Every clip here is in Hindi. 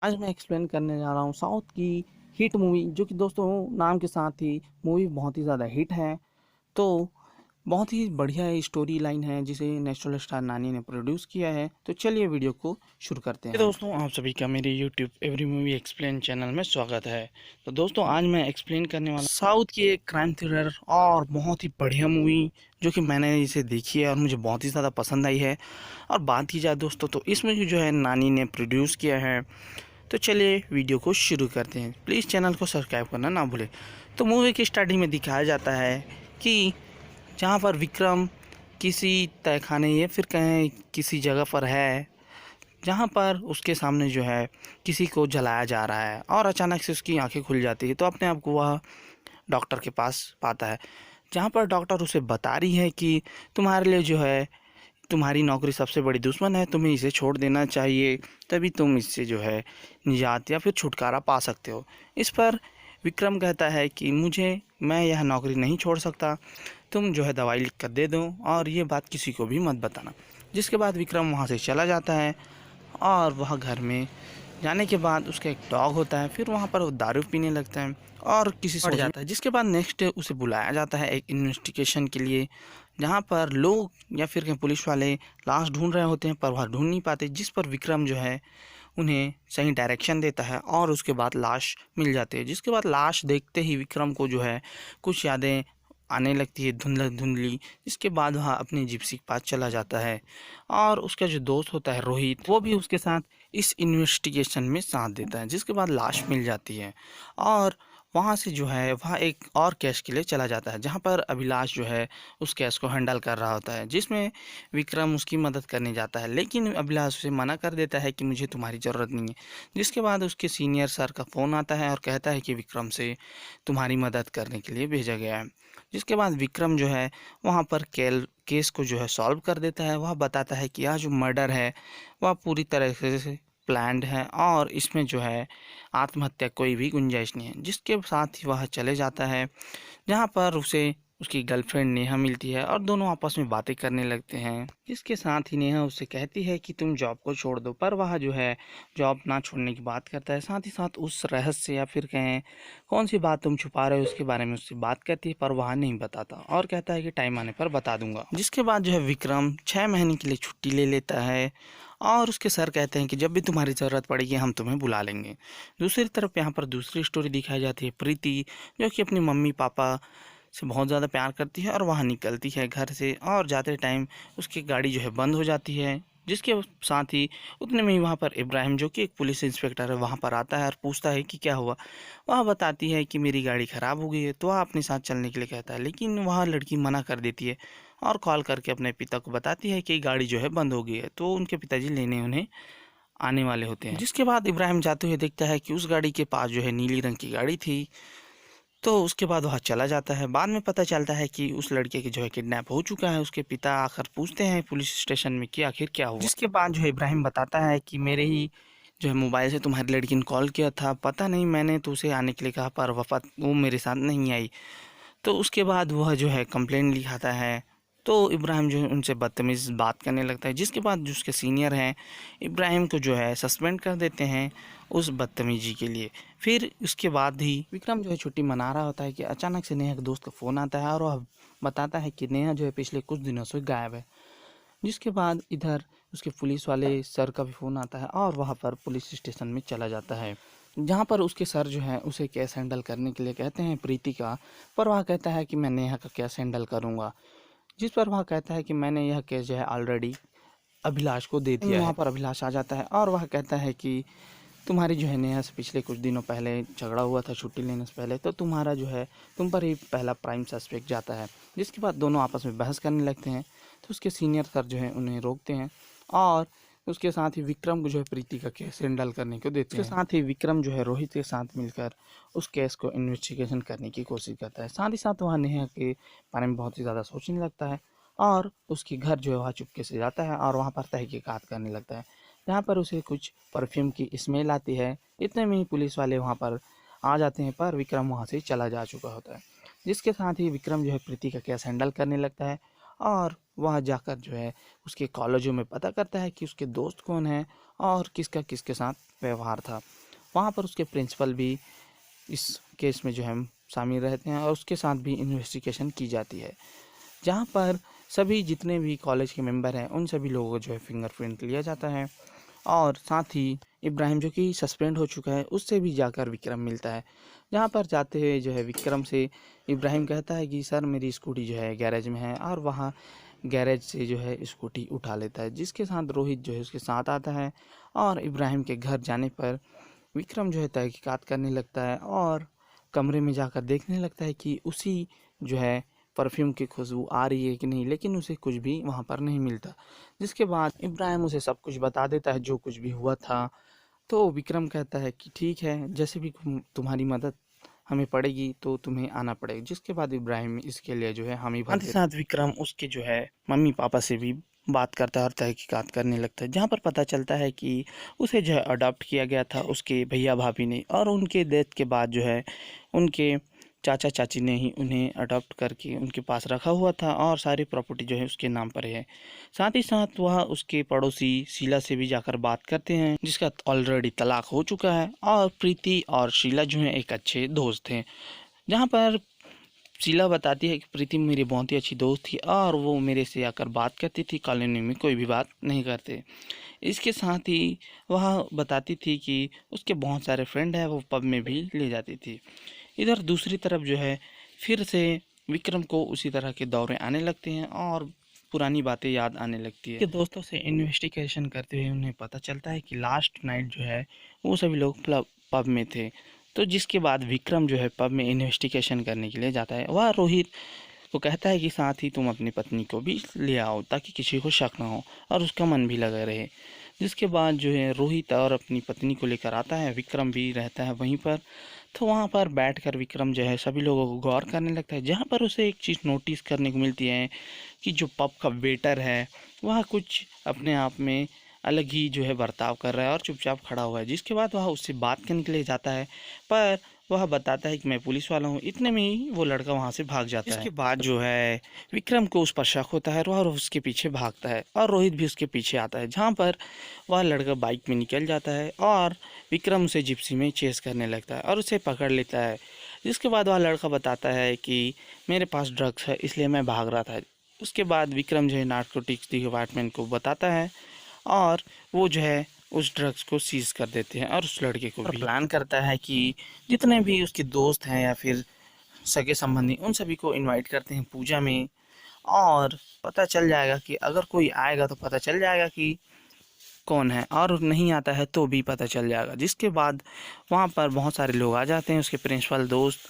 आज मैं एक्सप्लेन करने जा रहा हूँ साउथ की हिट मूवी, जो कि दोस्तों नाम के साथ ही मूवी बहुत ही ज़्यादा हिट है। तो बहुत ही बढ़िया स्टोरी लाइन है जिसे नेशनल स्टार नानी ने प्रोड्यूस किया है। तो चलिए वीडियो को शुरू करते हैं। दोस्तों, आप सभी का मेरे YouTube every movie explain channel में स्वागत है। तो दोस्तों, आज मैं एक्सप्लेन करने वाला साउथ की एक क्राइम थ्रिलर और बहुत ही बढ़िया मूवी, जो कि मैंने इसे देखी है और मुझे बहुत ही ज़्यादा पसंद आई है। और बात की जाए दोस्तों, तो इसमें जो है नानी ने प्रोड्यूस किया है। तो चलिए वीडियो को शुरू करते हैं। प्लीज़ चैनल को सब्सक्राइब करना ना भूलें। तो मूवी की स्टार्टिंग में दिखाया जाता है कि जहाँ पर विक्रम किसी तहखाने या फिर कहें किसी जगह पर है, जहाँ पर उसके सामने जो है किसी को जलाया जा रहा है और अचानक से उसकी आंखें खुल जाती है। तो अपने आप को वह डॉक्टर के पास पाता है, जहाँ पर डॉक्टर उसे बता रही है कि तुम्हारे लिए जो है तुम्हारी नौकरी सबसे बड़ी दुश्मन है, तुम्हें इसे छोड़ देना चाहिए, तभी तुम इससे जो है निजात या फिर छुटकारा पा सकते हो। इस पर विक्रम कहता है कि मैं यह नौकरी नहीं छोड़ सकता, तुम जो है दवाई लिख कर दे दो और ये बात किसी को भी मत बताना। जिसके बाद विक्रम वहाँ से चला जाता है और वह घर में जाने के बाद उसका एक डॉग होता है। फिर वहाँ पर वो दारू पीने लगता है और किसी से जाता है। जिसके बाद नेक्स्ट डे उसे बुलाया जाता है एक इन्वेस्टिगेशन के लिए, जहाँ पर लोग या फिर कहीं पुलिस वाले लाश ढूंढ रहे होते हैं पर वह ढूंढ नहीं पाते। जिस पर विक्रम जो है उन्हें सही डायरेक्शन देता है और उसके बाद लाश मिल जाती है। जिसके बाद लाश देखते ही विक्रम को जो है कुछ यादें आने लगती है, धुंधला धुंधली। इसके बाद वह अपनी जिप्सी के पास चला जाता है और उसका जो दोस्त होता है रोहित, वो भी उसके साथ इस इन्वेस्टिगेशन में साथ देता है। जिसके बाद लाश मिल जाती है और वहाँ से जो है वह एक और केस के लिए चला जाता है, जहाँ पर अभिलाष जो है उस केस को हैंडल कर रहा होता है, जिसमें विक्रम उसकी मदद करने जाता है। लेकिन अभिलाष उसे मना कर देता है कि मुझे तुम्हारी ज़रूरत नहीं है। जिसके बाद उसके सीनियर सर का फ़ोन आता है और कहता है कि विक्रम से तुम्हारी मदद करने के लिए भेजा गया है। जिसके बाद विक्रम जो है वहाँ पर केस को जो है सॉल्व कर देता है। वह बताता है कि यह जो मर्डर है वह पूरी तरह से प्लान्ड है और इसमें जो है आत्महत्या कोई भी गुंजाइश नहीं है। जिसके साथ ही वह चले जाता है, जहाँ पर उसे उसकी गर्लफ्रेंड नेहा मिलती है और दोनों आपस में बातें करने लगते हैं। जिसके साथ ही नेहा उससे कहती है कि तुम जॉब को छोड़ दो, पर वह जो है जॉब ना छोड़ने की बात करता है। साथ ही साथ उस रहस्य या फिर कहें कौन सी बात तुम छुपा रहे हो उसके बारे में उससे बात करती है, पर वह नहीं बताता और कहता है कि टाइम आने पर बता दूंगा। जिसके बाद जो है विक्रम 6 महीने के लिए छुट्टी ले लेता है और उसके सर कहते हैं कि जब भी तुम्हारी ज़रूरत पड़ेगी हम तुम्हें बुला लेंगे। दूसरी तरफ यहाँ पर दूसरी स्टोरी दिखाई जाती है प्रीति, जो कि अपनी मम्मी पापा से बहुत ज़्यादा प्यार करती है और वहाँ निकलती है घर से और जाते टाइम उसकी गाड़ी जो है बंद हो जाती है। जिसके साथ ही उतने में ही वहाँ पर इब्राहिम, जो कि एक पुलिस इंस्पेक्टर है, वहाँ पर आता है और पूछता है कि क्या हुआ। वह बताती है कि मेरी गाड़ी ख़राब हो गई है। तो वह अपने साथ चलने के लिए कहता है, लेकिन वह लड़की मना कर देती है और कॉल करके अपने पिता को बताती है कि गाड़ी जो है बंद हो गई है। तो उनके पिताजी लेने उन्हें आने वाले होते हैं। जिसके बाद इब्राहिम जाते हुए देखता है कि उस गाड़ी के पास जो है नीली रंग की गाड़ी थी। तो उसके बाद वह चला जाता है। बाद में पता चलता है कि उस लड़के की जो है किडनैप हो चुका है। उसके पिता आकर पूछते हैं पुलिस स्टेशन में कि आखिर क्या हुआ। जिसके बाद जो है इब्राहिम बताता है कि मेरे ही जो है मोबाइल से तुम्हारी लड़की ने कॉल किया था, पता नहीं मैंने तो उसे आने के लिए कहा पर वो मेरे साथ नहीं आई। तो उसके बाद वह जो है कंप्लेंट लिखाता है। तो इब्राहिम जो है उनसे बदतमीज़ बात करने लगता है। जिसके बाद जो उसके सीनियर हैं इब्राहिम को जो है सस्पेंड कर देते हैं उस बदतमीजी के लिए। फिर उसके बाद ही विक्रम जो है छुट्टी मना रहा होता है कि अचानक से नेहा के दोस्त का फ़ोन आता है और वह बताता है कि नेहा जो है पिछले कुछ दिनों से गायब है। जिसके बाद इधर उसके पुलिस वाले सर का भी फ़ोन आता है और वहाँ पर पुलिस स्टेशन में चला जाता है, जहाँ पर उसके सर जो है उसे केस हैंडल करने के लिए कहते हैं प्रीति का। पर वह कहता है कि मैं नेहा का केस हैंडल करूँगा। जिस पर वह कहता है कि मैंने यह केस जो है ऑलरेडी अभिलाष को दे दिया है। वहाँ पर अभिलाष आ जाता है और वह कहता है कि तुम्हारी जो है नेहा से पिछले कुछ दिनों पहले झगड़ा हुआ था छुट्टी लेने से पहले, तो तुम्हारा जो है तुम पर ही पहला प्राइम सस्पेक्ट जाता है। जिसके बाद दोनों आपस में बहस करने लगते हैं। तो उसके सीनियर सर जो हैं उन्हें रोकते हैं और उसके साथ ही विक्रम को जो है प्रीति का केस हैंडल करने को देते हैं। उसके साथ ही विक्रम जो है रोहित के साथ मिलकर उस केस को इन्वेस्टिगेशन करने की कोशिश करता है। साथ ही साथ वह नेहा के बारे में बहुत ही ज़्यादा सोचने लगता है और उसके घर जो है वह चुपके से जाता है और वहाँ पर तहकीकात करने लगता है, जहाँ पर उसे कुछ परफ्यूम की स्मेल आती है। इतने में ही पुलिस वाले वहाँ पर आ जाते हैं, पर विक्रम वहाँ से चला जा चुका होता है। जिसके साथ ही विक्रम जो है प्रीति का केस हैंडल करने लगता है और वह जाकर जो है उसके कॉलेजों में पता करता है कि उसके दोस्त कौन हैं और किसका किसके साथ व्यवहार था। वहाँ पर उसके प्रिंसिपल भी इस केस में जो है शामिल रहते हैं और उसके साथ भी इन्वेस्टिगेशन की जाती है, जहाँ पर सभी जितने भी कॉलेज के मेंबर हैं उन सभी लोगों को जो है फिंगरप्रिंट लिया जाता है। और साथ ही इब्राहिम जो कि सस्पेंड हो चुका है उससे भी जाकर विक्रम मिलता है। जहाँ पर जाते हुए जो है विक्रम से इब्राहिम कहता है कि सर मेरी स्कूटी जो है गैरेज में है, और वहाँ गैरेज से जो है स्कूटी उठा लेता है, जिसके साथ रोहित जो है उसके साथ आता है। और इब्राहिम के घर जाने पर विक्रम जो है तहकीकात करने लगता है और कमरे में जाकर देखने लगता है कि उसी जो है परफ्यूम की खुशबू आ रही है कि नहीं, लेकिन उसे कुछ भी वहाँ पर नहीं मिलता। जिसके बाद इब्राहिम उसे सब कुछ बता देता है जो कुछ भी हुआ था। तो विक्रम कहता है कि ठीक है, जैसे भी तुम्हारी मदद हमें पड़ेगी तो तुम्हें आना पड़ेगा। जिसके बाद इब्राहिम इसके लिए जो है हामी भर देता है। साथ विक्रम उसके जो है मम्मी पापा से भी बात करता है और तहकीकात करने लगता है, जहाँ पर पता चलता है कि उसे जो है अडॉप्ट किया गया था उसके भैया भाभी ने, और उनके डेथ के बाद जो है उनके चाचा चाची ने ही उन्हें अडॉप्ट करके उनके पास रखा हुआ था, और सारी प्रॉपर्टी जो है उसके नाम पर है। साथ ही साथ वह उसके पड़ोसी शीला से भी जाकर बात करते हैं, जिसका ऑलरेडी तलाक हो चुका है, और प्रीति और शीला जो है एक अच्छे दोस्त हैं। जहाँ पर शीला बताती है कि प्रीति मेरी बहुत ही अच्छी दोस्त थी और वो मेरे से आकर बात करती थी, कॉलोनी में कोई भी बात नहीं करते। इसके साथ ही वह बताती थी कि उसके बहुत सारे फ्रेंड हैं, वो पब में भी ले जाती थी। इधर दूसरी तरफ जो है फिर से विक्रम को उसी तरह के दौरे आने लगते हैं और पुरानी बातें याद आने लगती है। कि दोस्तों से इन्वेस्टिगेशन करते हुए उन्हें पता चलता है कि लास्ट नाइट जो है वो सभी लोग पब में थे। तो जिसके बाद विक्रम जो है पब में इन्वेस्टिगेशन करने के लिए जाता है। वह रोहित को कहता है कि साथ ही तुम अपनी पत्नी को भी ले आओ ताकि किसी को शक ना हो और उसका मन भी लगा रहे। जिसके बाद जो है रोहित और अपनी पत्नी को लेकर आता है, विक्रम भी रहता है वहीं पर। तो वहाँ पर बैठकर विक्रम जो है सभी लोगों को गौर करने लगता है, जहाँ पर उसे एक चीज़ नोटिस करने को मिलती है कि जो पब का वेटर है वह कुछ अपने आप में अलग ही जो है बर्ताव कर रहा है और चुपचाप खड़ा हुआ है। जिसके बाद वह उससे बात करने के लिए जाता है, पर वह बताता है कि मैं पुलिस वाला हूँ। इतने में ही वो लड़का वहाँ से भाग जाता है। इसके बाद जो है विक्रम को उस पर शक होता है और उसके पीछे भागता है, और रोहित भी उसके पीछे आता है, जहाँ पर वह लड़का बाइक में निकल जाता है और विक्रम उसे जिप्सी में चेस करने लगता है और उसे पकड़ लेता है। जिसके बाद वह लड़का बताता है कि मेरे पास ड्रग्स है इसलिए मैं भाग रहा था। उसके बाद विक्रम जो है नार्कोटिक्स डिपार्टमेंट को बताता है और वो जो है उस ड्रग्स को सीज कर देते हैं और उस लड़के को भी प्लान करता है कि जितने भी उसके दोस्त हैं या फिर सगे संबंधी उन सभी को इनवाइट करते हैं पूजा में, और पता चल जाएगा कि अगर कोई आएगा तो पता चल जाएगा कि कौन है, और नहीं आता है तो भी पता चल जाएगा। जिसके बाद वहाँ पर बहुत सारे लोग आ जाते हैं, उसके प्रिंसिपल दोस्त,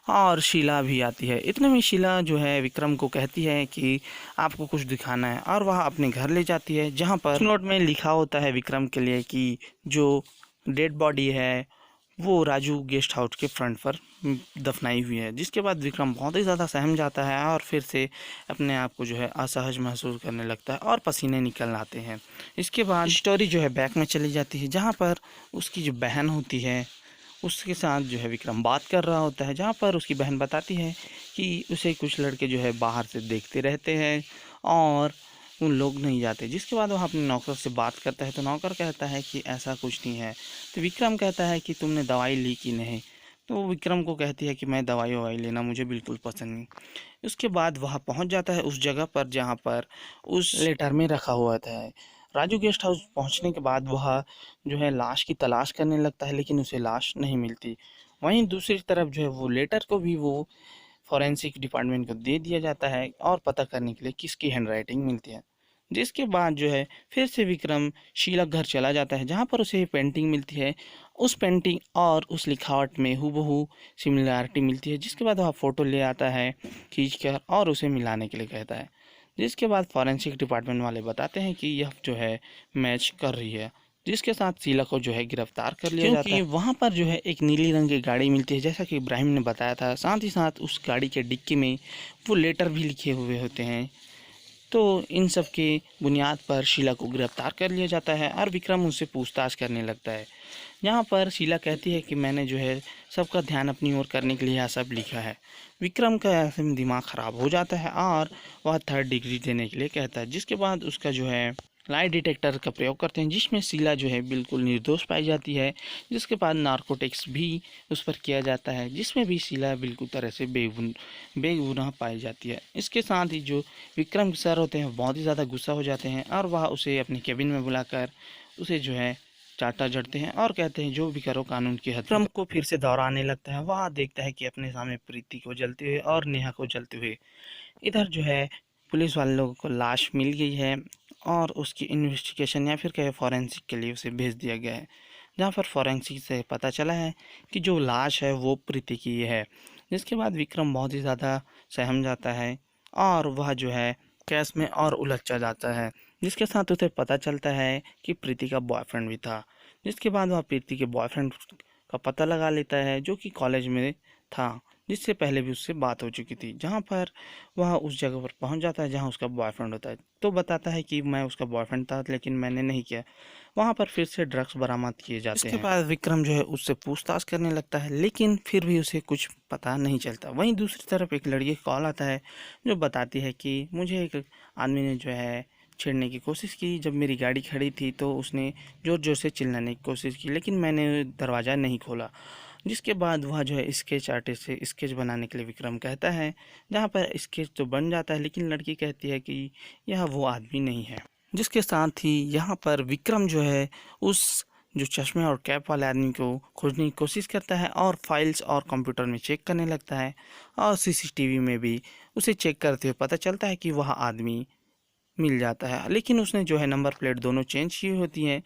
और शीला भी आती है। इतने में शीला जो है विक्रम को कहती है कि आपको कुछ दिखाना है, और वह अपने घर ले जाती है, जहाँ पर नोट में लिखा होता है विक्रम के लिए कि जो डेड बॉडी है वो राजू गेस्ट हाउस के फ्रंट पर दफनाई हुई है। जिसके बाद विक्रम बहुत ही ज़्यादा सहम जाता है और फिर से अपने आप को जो है असहज महसूस करने लगता है और पसीने निकल आते हैं। इसके बाद स्टोरी जो है बैक में चली जाती है, जहाँ पर उसकी जो बहन होती है उसके साथ जो है विक्रम बात कर रहा होता है, जहाँ पर उसकी बहन बताती है कि उसे कुछ लड़के जो है बाहर से देखते रहते हैं और उन लोग नहीं जाते। जिसके बाद वह अपने नौकर से बात करता है, तो नौकर कहता है कि ऐसा कुछ नहीं है। तो विक्रम कहता है कि तुमने दवाई ली कि नहीं। तो विक्रम को कहती है कि मैं दवाई लेना मुझे बिल्कुल पसंद नहीं। उसके बाद वह पहुंच जाता है उस जगह पर जहां पर उस लेटर में रखा हुआ था। राजू गेस्ट हाउस पहुंचने के बाद वह जो है लाश की तलाश करने लगता है, लेकिन उसे लाश नहीं मिलती। वहीं दूसरी तरफ जो है वो लेटर को भी वो फॉरेंसिक डिपार्टमेंट को दे दिया जाता है और पता करने के लिए किसकी हैंडराइटिंग मिलती है। जिसके बाद जो है फिर से विक्रम शीला घर चला जाता है, जहाँ पर उसे पेंटिंग मिलती है। उस पेंटिंग और उस लिखावट में हूबहू सिमिलैरिटी मिलती है। जिसके बाद वह फ़ोटो ले आता है खींचकर और उसे मिलाने के लिए कहता है। जिसके बाद फॉरेंसिक डिपार्टमेंट वाले बताते हैं कि यह जो है मैच कर रही है। जिसके साथ शीला को जो है गिरफ्तार कर लिया जाता है, क्योंकि वहाँ पर जो है एक नीली रंग की गाड़ी मिलती है, जैसा कि इब्राहिम ने बताया था। साथ ही साथ उस गाड़ी के डिक्की में वो लेटर भी लिखे हुए होते हैं। तो इन सब के बुनियाद पर शीला को गिरफ्तार कर लिया जाता है और विक्रम उससे पूछताछ करने लगता है। यहाँ पर शीला कहती है कि मैंने जो है सबका ध्यान अपनी ओर करने के लिए यह सब लिखा है। विक्रम का ऐसे में दिमाग ख़राब हो जाता है और वह 3rd डिग्री देने के लिए कहता है, जिसके बाद उसका जो है लाई डिटेक्टर का प्रयोग करते हैं, जिसमें शीला जो है बिल्कुल निर्दोष पाई जाती है। जिसके बाद नार्कोटिक्स भी उस पर किया जाता है, जिसमें भी शीला बिल्कुल तरह से बेगुनाह पाई जाती है। इसके साथ ही जो विक्रम के सर होते हैं बहुत ही ज़्यादा गुस्सा हो जाते हैं और वह उसे अपने केबिन में बुलाकर उसे जो है चाटा जड़ते हैं और कहते हैं जो भी करो कानून की हद। विक्रम को फिर से दौड़ाने लगता है। वह देखता है कि अपने सामने प्रीति को जलते हुए और नेहा को जलते हुए। इधर जो है पुलिस वाले लोगों को लाश मिल गई है और उसकी इन्वेस्टिगेशन या फिर कहे फॉरेंसिक के लिए उसे भेज दिया गया है, जहाँ पर फॉरेंसिक से पता चला है कि जो लाश है वो प्रीति की है। जिसके बाद विक्रम बहुत ही ज़्यादा सहम जाता है और वह जो है केस में और उलझ जाता है, जिसके साथ उसे पता चलता है कि प्रीति का बॉयफ्रेंड भी था। जिसके बाद वह प्रीति के बॉयफ्रेंड का पता लगा लेता है जो कि कॉलेज में था, जिससे पहले भी उससे बात हो चुकी थी। जहाँ पर वह उस जगह पर पहुँच जाता है जहाँ उसका बॉयफ्रेंड होता है, तो बताता है कि मैं उसका बॉयफ्रेंड था लेकिन मैंने नहीं किया। वहाँ पर फिर से ड्रग्स बरामद किए जाते हैं। इसके बाद विक्रम जो है उससे पूछताछ करने लगता है, लेकिन फिर भी उसे कुछ पता नहीं चलता। वहीं दूसरी तरफ एक लड़की का कॉल आता है जो बताती है कि मुझे एक आदमी ने जो है छेड़ने की कोशिश की। जब मेरी गाड़ी खड़ी थी तो उसने ज़ोर ज़ोर से चिल्लाने की कोशिश की, लेकिन मैंने दरवाज़ा नहीं खोला। जिसके बाद वह जो है स्केच आर्टिस्ट से स्केच बनाने के लिए विक्रम कहता है, जहाँ पर स्केच तो बन जाता है लेकिन लड़की कहती है कि यह वो आदमी नहीं है। जिसके साथ ही यहाँ पर विक्रम जो है उस जो चश्मे और कैप वाले आदमी को खोजने की कोशिश करता है और फाइल्स और कंप्यूटर में चेक करने लगता है और सीसीटीवी में भी उसे चेक करते हुए पता चलता है कि वह आदमी मिल जाता है, लेकिन उसने जो है नंबर प्लेट दोनों चेंज की होती हैं।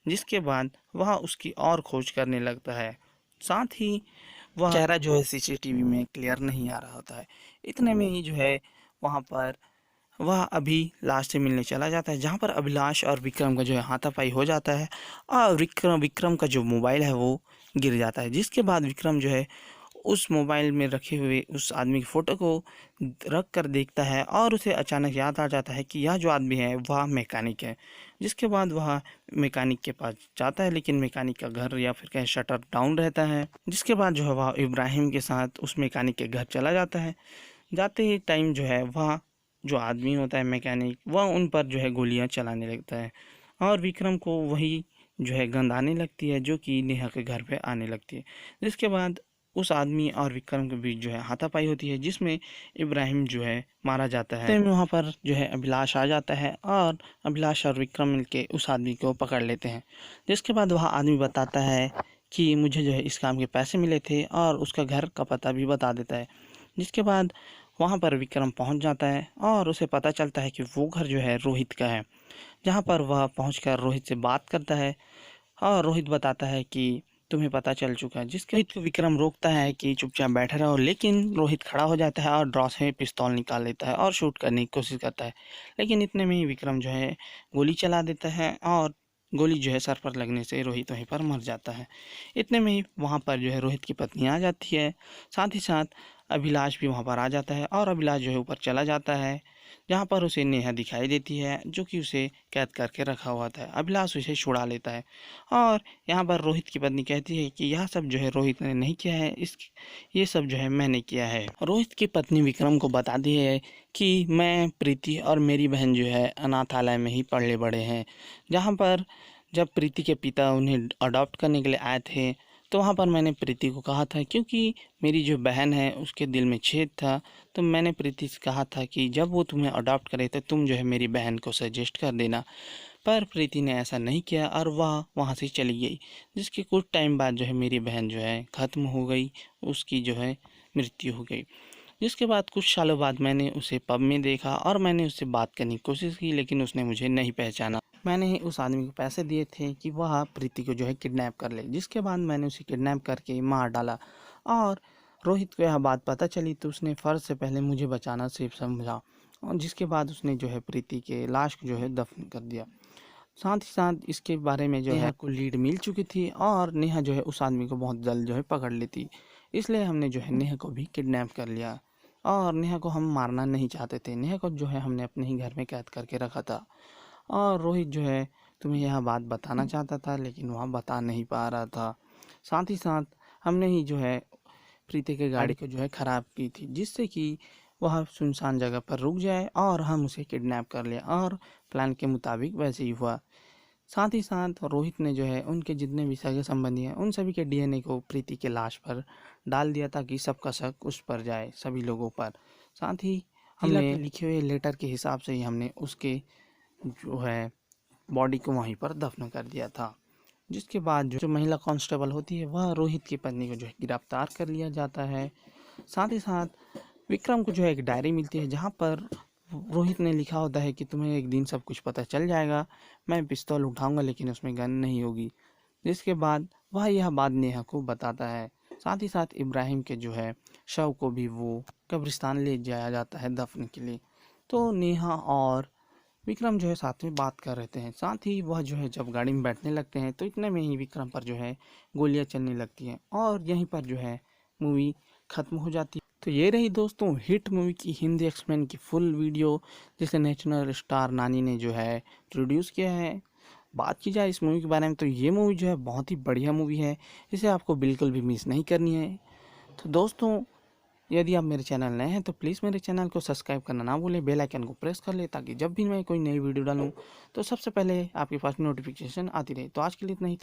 जिसके बाद वह उसकी और खोज करने लगता है। साथ ही वह चेहरा जो है सीसीटीवी में क्लियर नहीं आ रहा होता है। इतने में ही जो है वहाँ पर वह अभी लाश से मिलने चला जाता है, जहाँ पर अभिलाष और विक्रम का जो है हाथापाई हो जाता है और विक्रम का जो मोबाइल है वो गिर जाता है। जिसके बाद विक्रम जो है उस मोबाइल में रखे हुए उस आदमी की फ़ोटो को रख कर देखता है और उसे अचानक याद आ जाता है कि यह जो आदमी है वह मैकेनिक है। जिसके बाद वह मैकेनिक के पास जाता है, लेकिन मैकेनिक का घर या फिर कहें शटर डाउन रहता है। जिसके बाद जो है वह इब्राहिम के साथ उस मैकेनिक के घर चला जाता है। जाते ही टाइम जो है वह जो आदमी होता है मैकेनिक वह उन पर जो है गोलियां चलाने लगता है और विक्रम को वही जो है गंध आने लगती है जो कि नेहा के घर पे आने लगती है। जिसके बाद उस आदमी और विक्रम के बीच जो है हाथापाई होती है, जिसमें इब्राहिम जो है मारा जाता है। वहाँ पर जो है अभिलाष आ जाता है और अभिलाष और विक्रम मिलके उस आदमी को पकड़ लेते हैं। जिसके बाद वह आदमी बताता है कि मुझे जो है इस काम के पैसे मिले थे और उसका घर का पता भी बता देता है। जिसके बाद वहाँ पर विक्रम पहुँच जाता है और उसे पता चलता है कि वो घर जो है रोहित का है। जहाँ पर वह पहुँचकर रोहित से बात करता है और रोहित बताता है कि तुम्हें पता चल चुका है। जिसके रोहित को विक्रम रोकता है कि चुपचाप बैठे रहो, लेकिन रोहित खड़ा हो जाता है और ड्रॉ से पिस्तौल निकाल लेता है और शूट करने की कोशिश करता है। लेकिन इतने में ही विक्रम जो है गोली चला देता है और गोली जो है सर पर लगने से रोहित वहीं पर मर जाता है। इतने में ही वहाँ पर जो है रोहित की पत्नी आ जाती है। साथ ही साथ अभिलाष भी वहाँ पर आ जाता है और अभिलाष जो है ऊपर चला जाता है, जहाँ पर उसे नेहा दिखाई देती है जो कि उसे कैद करके रखा हुआ था। अभिलाष उसे छुड़ा लेता है और यहाँ पर रोहित की पत्नी कहती है कि यह सब जो है रोहित ने नहीं किया है, ये सब जो है मैंने किया है। रोहित की पत्नी विक्रम को बताती है कि मैं, प्रीति और मेरी बहन जो है अनाथालय में ही पले बड़े हैं। जहाँ पर जब प्रीति के पिता उन्हें अडॉप्ट करने के लिए आए थे तो वहाँ पर मैंने प्रीति को कहा था, क्योंकि मेरी जो बहन है उसके दिल में छेद था, तो मैंने प्रीति से कहा था कि जब वो तुम्हें अडॉप्ट करे तो तुम जो है मेरी बहन को सजेस्ट कर देना। पर प्रीति ने ऐसा नहीं किया और वह वहाँ से चली गई। जिसके कुछ टाइम बाद जो है मेरी बहन जो है ख़त्म हो गई, उसकी जो है मृत्यु हो गई। जिसके बाद कुछ सालों बाद मैंने उसे पब में देखा और मैंने उससे बात करने की कोशिश की, लेकिन उसने मुझे नहीं पहचाना। मैंने ही उस आदमी को पैसे दिए थे कि वह प्रीति को जो है किडनैप कर ले। जिसके बाद मैंने उसे किडनैप करके मार डाला और रोहित को यह बात पता चली तो उसने फ़र्ज से पहले मुझे बचाना सिर्फ समझा और जिसके बाद उसने जो है प्रीति के लाश को जो है दफन कर दिया। साथ ही साथ इसके बारे में जो है को लीड मिल चुकी थी और नेहा जो है उस आदमी को बहुत जल्द जो है पकड़ लेती, इसलिए हमने जो है नेहा को भी किडनैप कर लिया। और नेहा को हम मारना नहीं चाहते थे। नेहा को जो है हमने अपने ही घर में कैद करके रखा था। और रोहित जो है तुम्हें यह बात बताना चाहता था, लेकिन वह बता नहीं पा रहा था। साथ ही साथ हमने ही जो है प्रीति के गाड़ी को जो है ख़राब की थी, जिससे कि वह सुनसान जगह पर रुक जाए और हम उसे किडनैप कर लिया, और प्लान के मुताबिक वैसे ही हुआ। साथ ही साथ रोहित ने जो है उनके जितने भी सगे संबंधी हैं उन सभी के डीएनए को प्रीति के लाश पर डाल दिया, ताकि सबका शक उस पर जाए, सभी लोगों पर। साथ ही हमने लिखे हुए लेटर के हिसाब से ही हमने उसके जो है बॉडी को वहीं पर दफन कर दिया था। जिसके बाद जो महिला कांस्टेबल होती है वह रोहित की पत्नी को जो है गिरफ्तार कर लिया जाता है। साथ ही साथ विक्रम को जो है एक डायरी मिलती है, जहाँ पर रोहित ने लिखा होता है कि तुम्हें एक दिन सब कुछ पता चल जाएगा, मैं पिस्तौल उठाऊंगा लेकिन उसमें गन नहीं होगी। जिसके बाद वह यह बात नेहा को बताता है। साथ ही साथ इब्राहिम के जो है शव को भी वो कब्रिस्तान ले जाया जाता है दफन के लिए। तो नेहा और विक्रम जो है साथ में बात कर रहे हैं। साथ ही वह जो है जब गाड़ी में बैठने लगते हैं तो इतने में ही विक्रम पर जो है गोलियां चलने लगती हैं, और यहीं पर जो है मूवी ख़त्म हो जाती है। तो ये रही दोस्तों हिट मूवी की हिंदी एक्सप्लेन की फुल वीडियो, जिसे नेशनल स्टार नानी ने जो है प्रोड्यूस किया है। बात की जाए इस मूवी के बारे में तो ये मूवी जो है बहुत ही बढ़िया मूवी है, इसे आपको बिल्कुल भी मिस नहीं करनी है। तो दोस्तों, यदि आप मेरे चैनल नए हैं तो प्लीज़ मेरे चैनल को सब्सक्राइब करना ना भूलें, बेल आइकन को प्रेस कर ले, ताकि जब भी मैं कोई नई वीडियो डालूं तो सबसे पहले आपके पास नोटिफिकेशन आती रहे। तो आज के लिए इतना ही।